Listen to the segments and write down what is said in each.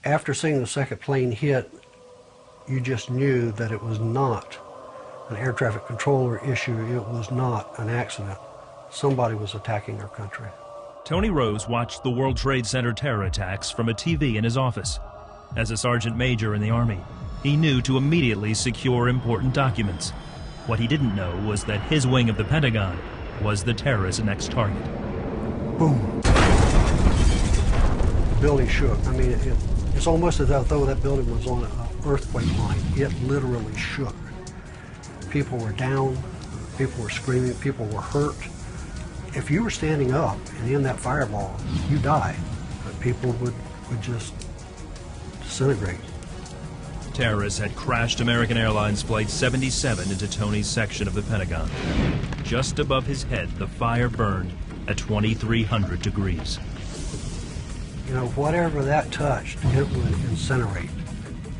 After seeing the second plane hit, you just knew that it was not an air traffic controller issue. It was not an accident. Somebody was attacking our country. Tony Rose watched the World Trade Center terror attacks from a TV in his office. As a sergeant major in the Army, he knew to immediately secure important documents. What he didn't know was that his wing of the Pentagon was the terrorist's next target. Boom. The building shook. I mean, it's almost as though that building was on an earthquake line. It literally shook. People were down, people were screaming, people were hurt. If you were standing up and in that fireball, you died. But people would just disintegrate. Terrorists had crashed American Airlines Flight 77 into Tony's section of the Pentagon. Just above his head, the fire burned at 2,300 degrees. You know, whatever that touched, it would incinerate.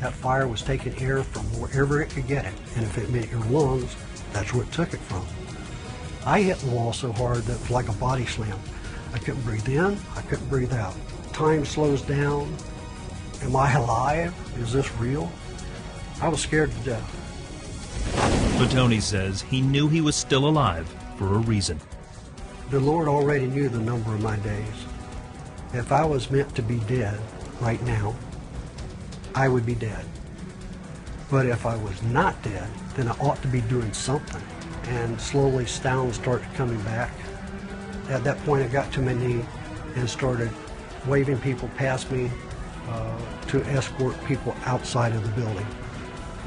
That fire was taking air from wherever it could get it, and if it meant your lungs, that's where it took it from. I hit the wall so hard that it was like a body slam. I couldn't breathe in, I couldn't breathe out. Time slows down. Am I alive? Is this real? I was scared to death. But Tony says he knew he was still alive for a reason. The Lord already knew the number of my days. If I was meant to be dead right now, I would be dead. But if I was not dead, then I ought to be doing something. And slowly sound started coming back. At that point, I got to my knee and started waving people past me to escort people outside of the building.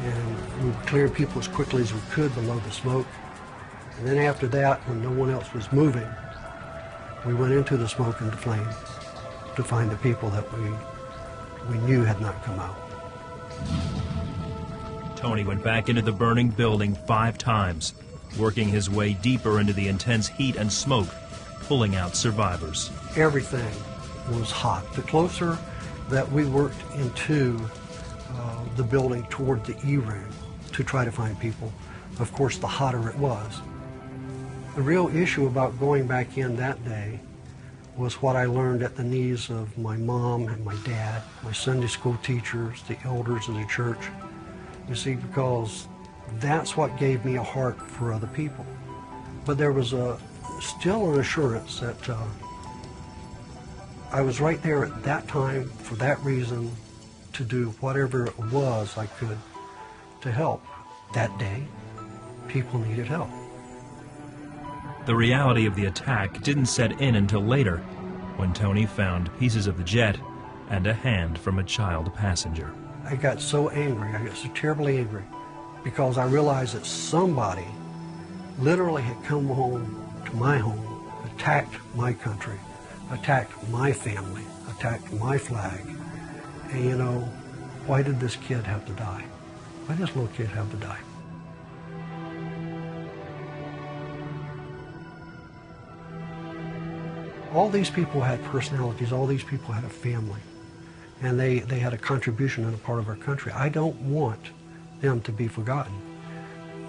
And we cleared people as quickly as we could below the smoke. And then after that, when no one else was moving, we went into the smoke and the flames to find the people that we knew had not come out. Tony went back into the burning building 5 times, working his way deeper into the intense heat and smoke, pulling out survivors. Everything was hot. The closer that we worked into the building toward the E-room to try to find people, of course, the hotter it was. The real issue about going back in that day was what I learned at the knees of my mom and my dad, my Sunday school teachers, the elders of the church. You see, because that's what gave me a heart for other people. But there was still an assurance that I was right there at that time for that reason to do whatever it was I could to help. That day, people needed help. The reality of the attack didn't set in until later, when Tony found pieces of the jet and a hand from a child passenger. I got so angry, I got so terribly angry, because I realized that somebody literally had come home to my home, attacked my country, attacked my family, attacked my flag. And you know, why did this kid have to die? Why did this little kid have to die? All these people had personalities, all these people had a family, and they had a contribution in a part of our country. I don't want them to be forgotten.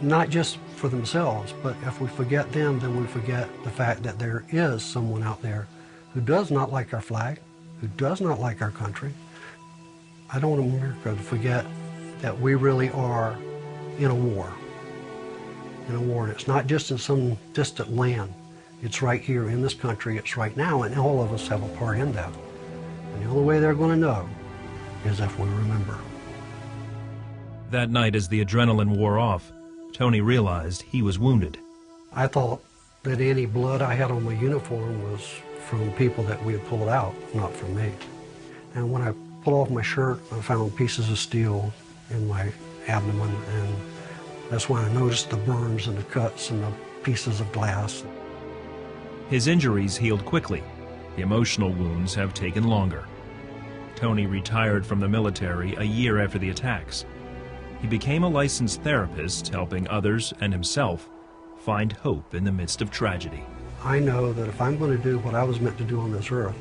Not just for themselves, but if we forget them, then we forget the fact that there is someone out there who does not like our flag, who does not like our country. I don't want America to forget that we really are in a war. In a war, and it's not just in some distant land. It's right here in this country, it's right now, and all of us have a part in that. And the only way they're going to know is if we remember. That night, as the adrenaline wore off, Tony realized he was wounded. I thought that any blood I had on my uniform was from people that we had pulled out, not from me. And when I pulled off my shirt, I found pieces of steel in my abdomen, and that's when I noticed the burns and the cuts and the pieces of glass. His injuries healed quickly. The emotional wounds have taken longer. Tony retired from the military a year after the attacks. He became a licensed therapist, helping others and himself find hope in the midst of tragedy. I know that if I'm going to do what I was meant to do on this earth,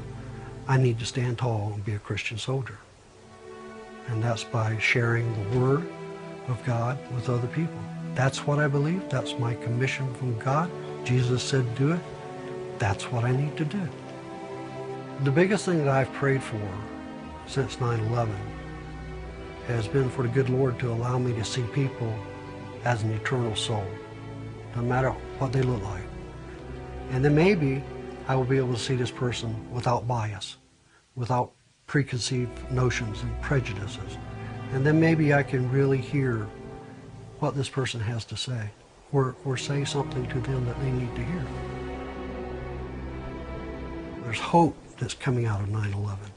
I need to stand tall and be a Christian soldier. And that's by sharing the Word of God with other people. That's what I believe. That's my commission from God. Jesus said do it. That's what I need to do. The biggest thing that I've prayed for since 9/11 has been for the good Lord to allow me to see people as an eternal soul, no matter what they look like. And then maybe I will be able to see this person without bias, without preconceived notions and prejudices. And then maybe I can really hear what this person has to say, or say something to them that they need to hear. There's hope that's coming out of 9/11.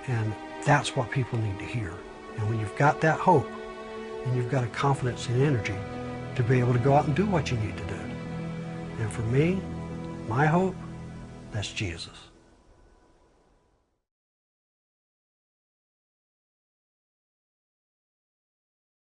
And that's what people need to hear. And when you've got that hope, and you've got a confidence and energy to be able to go out and do what you need to do. And for me, my hope, that's Jesus.